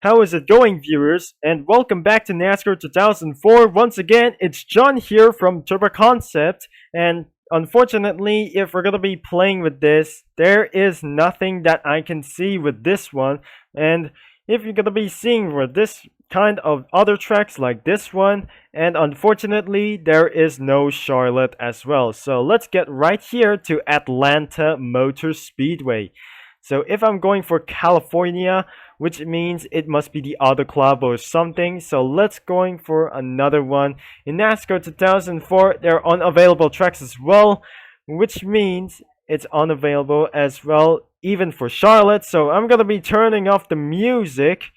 How is it going, viewers? And welcome back to NASCAR 2004. Once again, it's John here from Turbo Concept, and unfortunately, if we're gonna be playing with this, there is nothing that I can see with this one. And if you're gonna be seeing with this kind of other tracks like this one, and unfortunately, there is no Charlotte as well. So let's get right here to Atlanta Motor Speedway. So if I'm going for California, which means it must be the other club or something. So let's going for another one. In NASCAR 2004, there are unavailable tracks as well, which means it's unavailable as well, even for Charlotte. So I'm gonna be turning off the music,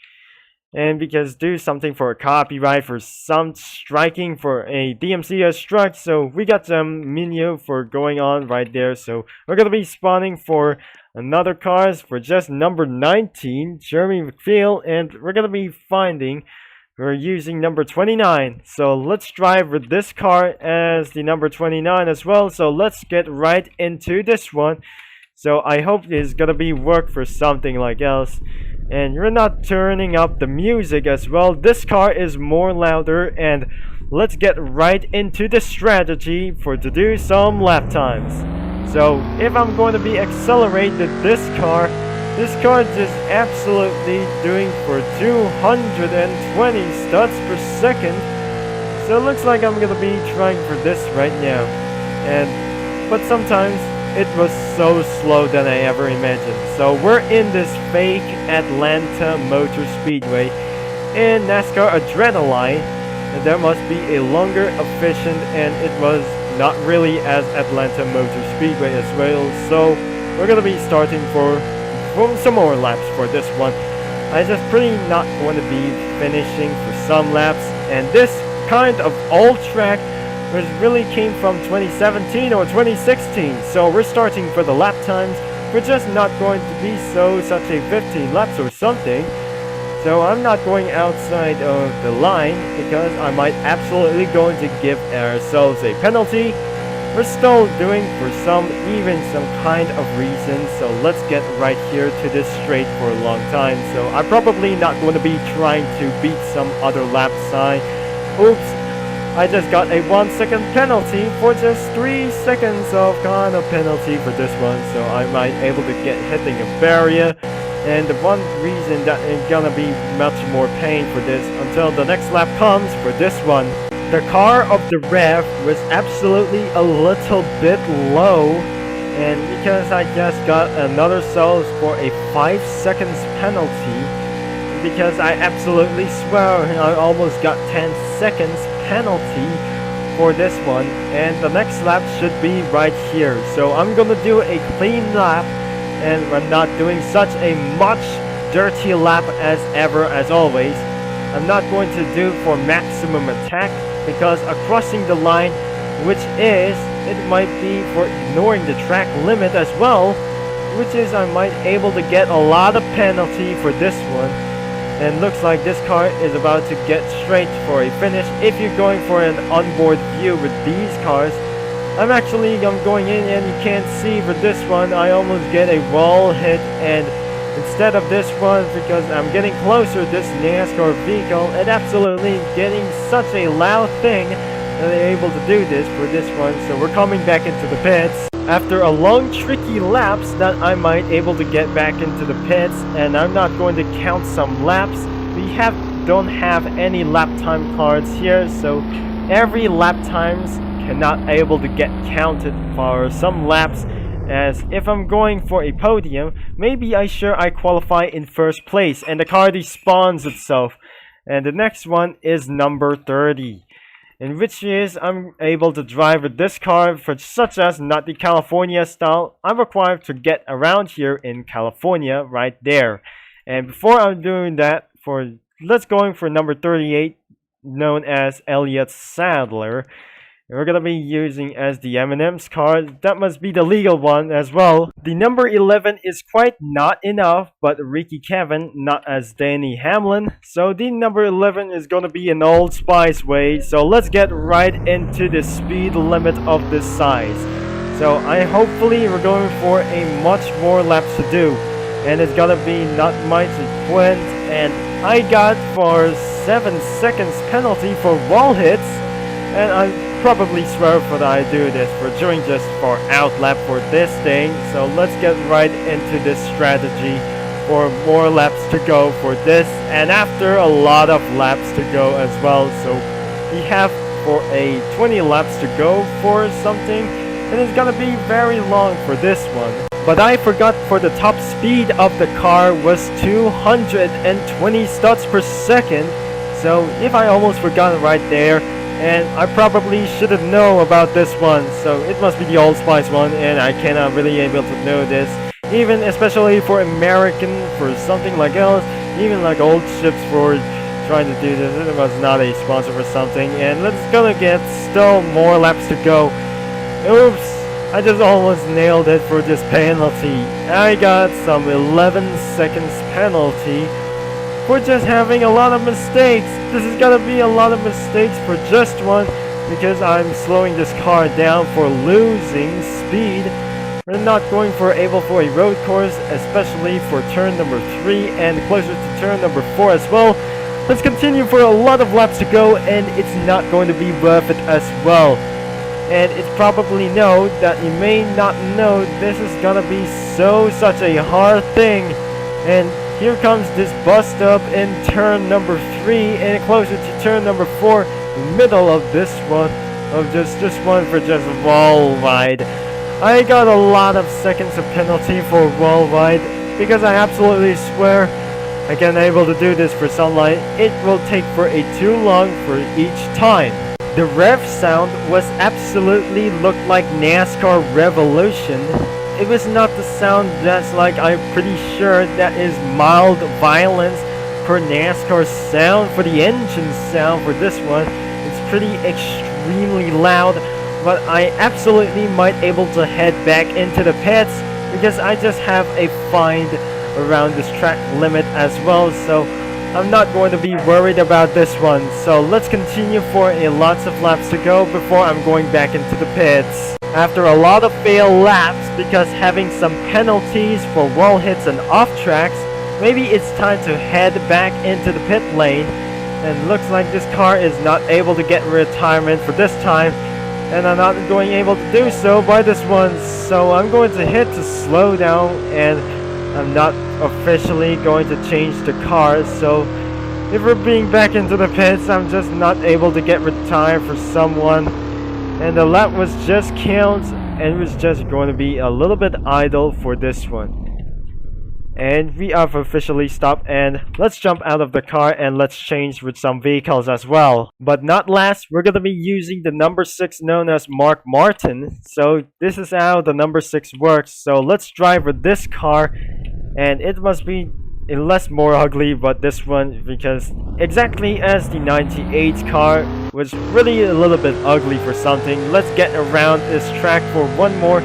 and because do something for a copyright, for some striking, for a DMCA strike. So we got some menu for going on right there. So we're gonna be spawning for another cars for just number 19, Jeremy McPhail, and we're gonna be we're using number 29. So let's drive with this car as the number 29 as well. So let's get right into this one. So I hope it's gonna be work for something like else. And you're not turning up the music as well. This car is more louder, and let's get right into the strategy for to do some lap times. So if I'm going to be accelerated this car just absolutely doing for 220 studs per second. So it looks like I'm gonna be trying for this right now. But sometimes it was so slow than I ever imagined. So we're in this fake Atlanta Motor Speedway in NASCAR Adrenaline. And there must be a longer, efficient, and it was not really as Atlanta Motor Speedway as well. So we're gonna be starting for some more laps for this one. I just pretty not want to be finishing for some laps, and this kind of old track was really came from 2017 or 2016. So we're starting for the lap times. We're just not going to be such a 15 laps or something. So I'm not going outside of the line because I might absolutely going to give ourselves a penalty. We're still doing for some kind of reason. So let's get right here to this straight for a long time. So I'm probably not going to be trying to beat some other lap sign. Oops, I just got a 1 second penalty for just 3 seconds of kind of penalty for this one. So I might able to get hitting a barrier. And the one reason that it's gonna be much more pain for this until the next lap comes for this one. The car of the ref was absolutely a little bit low, and because I just got another cells for a 5 seconds penalty, because I absolutely swear I almost got 10 seconds penalty for this one, and the next lap should be right here. So I'm gonna do a clean lap, and we're not doing such a much dirty lap as ever as always. I'm not going to do for maximum attack because crossing the line, which is it might be for ignoring the track limit as well, which is I might able to get a lot of penalty for this one. And looks like this car is about to get straight for a finish. If you're going for an onboard view with these cars, I'm going in, and you can't see for this one. I almost get a wall hit, and instead of this one, because I'm getting closer to this NASCAR vehicle, it absolutely getting such a loud thing that they're able to do this for this one. So we're coming back into the pits after a long tricky laps that I might able to get back into the pits, and I'm not going to count some laps. We don't have any lap time cards here, so every lap times cannot able to get counted for some laps. As if I'm going for a podium, maybe I qualify in first place and the car despawns itself. And the next one is number 30, in which is I'm able to drive with this car for such as not the California style. I'm required to get around here in California right there. And before I'm doing that, let's going for number 38, known as Elliott Sadler. We're gonna be using as the M&M's card. That must be the legal one as well. The number 11 is quite not enough, but Ricky Kevin, not as Danny Hamlin. So the number 11 is gonna be an Old Spice way. So let's get right into the speed limit of this size. So hopefully we're going for a much more laps to do. and it's gonna be not my sequence, and I got for 7 seconds penalty for wall hits, and I probably swear for that I do this for doing just for outlap for this thing. So let's get right into this strategy for more laps to go for this, and after a lot of laps to go as well. So we have for a 20 laps to go for something, and it's gonna be very long for this one. But I forgot for the top speed of the car was 220 starts per second. So if I almost forgot right there, and I probably shouldn't know about this one. So it must be the Old Spice one, and I cannot really able to know this. Even especially for American, for something like else, even like old ships for trying to do this. It was not a sponsor for something. And let's gonna get still more laps to go. Oops. I just almost nailed it for this penalty. I got some 11 seconds penalty for just having a lot of mistakes. This is gonna be a lot of mistakes for just one, because I'm slowing this car down for losing speed. We're not going for able for a road course, especially for turn number 3 and closer to turn number 4 as well. Let's continue for a lot of laps to go, and it's not going to be worth it as well. And it's probably know that you may not know this is gonna be such a hard thing. And here comes this bust up in turn number 3 and closer to turn number 4, middle of this one, of just one for just wall ride. I got a lot of seconds of penalty for wall ride, because I absolutely swear I can able to do this for sunlight. It will take for a too long for each time. The rev sound was absolutely looked like NASCAR Revolution. It was not the sound that's like, I'm pretty sure that is mild violence for NASCAR sound. For the engine sound for this one, it's pretty extremely loud. But I absolutely might able to head back into the pits, because I just have a find around this track limit as well. So I'm not going to be worried about this one. So let's continue for a lots of laps to go before I'm going back into the pits. After a lot of failed laps, because having some penalties for wall hits and off tracks, maybe it's time to head back into the pit lane. And looks like this car is not able to get retirement for this time, and I'm not going able to do so by this one. So I'm going to hit to slow down, and I'm not officially going to change the car. So if we're being back into the pits, I'm just not able to get retired for someone, and the lap was just killed, and it was just going to be a little bit idle for this one. And we have officially stopped, and let's jump out of the car and let's change with some vehicles as well. But not last, we're gonna be using the number 6 known as Mark Martin. So this is how the number 6 works. So let's drive with this car, and it must be less more ugly, but this one, because exactly as the 98 car was really a little bit ugly for something. Let's get around this track for one more.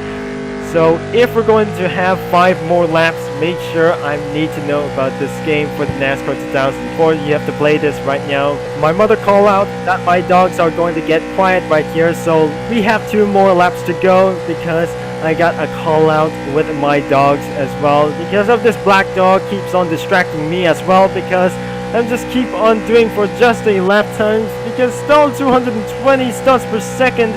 So if we're going to have 5 more laps, make sure I need to know about this game for the NASCAR 2004. You have to play this right now. My mother called out that my dogs are going to get quiet right here, so we have 2 more laps to go, because I got a call out with my dogs as well. Because of this black dog keeps on distracting me as well, because I'm just keep on doing for just a lap times, because still 220 starts per second.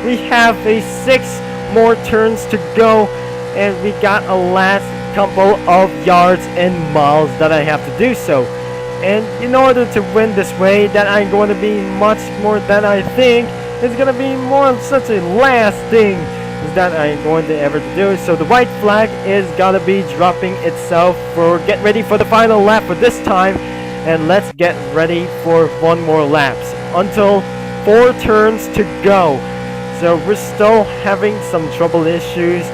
We have a 6 more turns to go, and we got a last couple of yards and miles that I have to do so. And in order to win this way, that I'm going to be much more than I think, it's going to be more of such a last thing that I'm going to ever do. So the white flag is gonna be dropping itself for get ready for the final lap for this time, and let's get ready for 1 more laps until 4 turns to go. So we're still having some trouble issues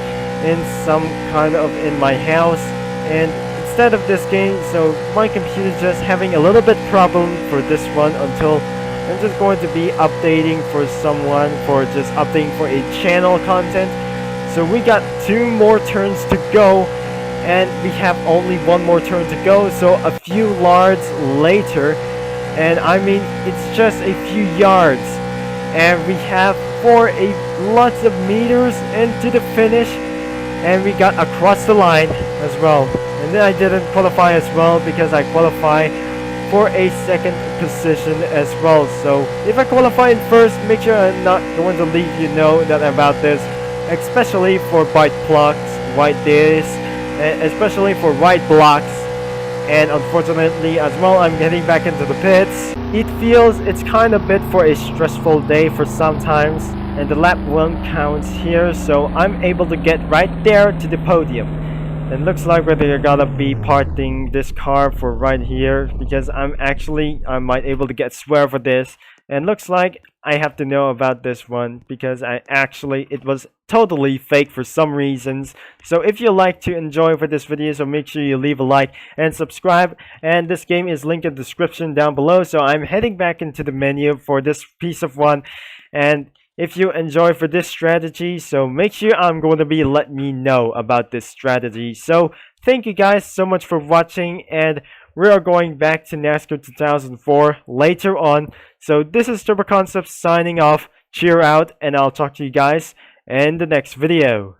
in some kind of in my house, and instead of this game, so my computer just having a little bit problem for this one, until I'm just going to be updating for someone, for just updating for a channel content. So we got 2 more turns to go, and we have only 1 more turn to go, so a few yards later, and I mean it's just a few yards, and we have for a lots of meters into the finish. and we got across the line as well. And then I didn't qualify as well because I qualified for a second position as well. So if I qualify in first, make sure I'm not going to leave you know that about this, especially for white blocks, white discs, and especially for white blocks. And unfortunately as well, I'm getting back into the pits. It feels it's kind of bit for a stressful day for sometimes, and the lap 1 counts here, so I'm able to get right there to the podium. It looks like we're gonna be parting this car for right here, because I might able to get swear for this, and looks like I have to know about this one because it was totally fake for some reasons. So if you like to enjoy for this video, so make sure you leave a like and subscribe, and this game is linked in the description down below. So I'm heading back into the menu for this piece of one, and if you enjoy for this strategy, so make sure I'm going to be let me know about this strategy. So thank you guys so much for watching, and we are going back to NASCAR 2004 later on. So this is Turbo Concepts signing off. Cheer out, and I'll talk to you guys in the next video.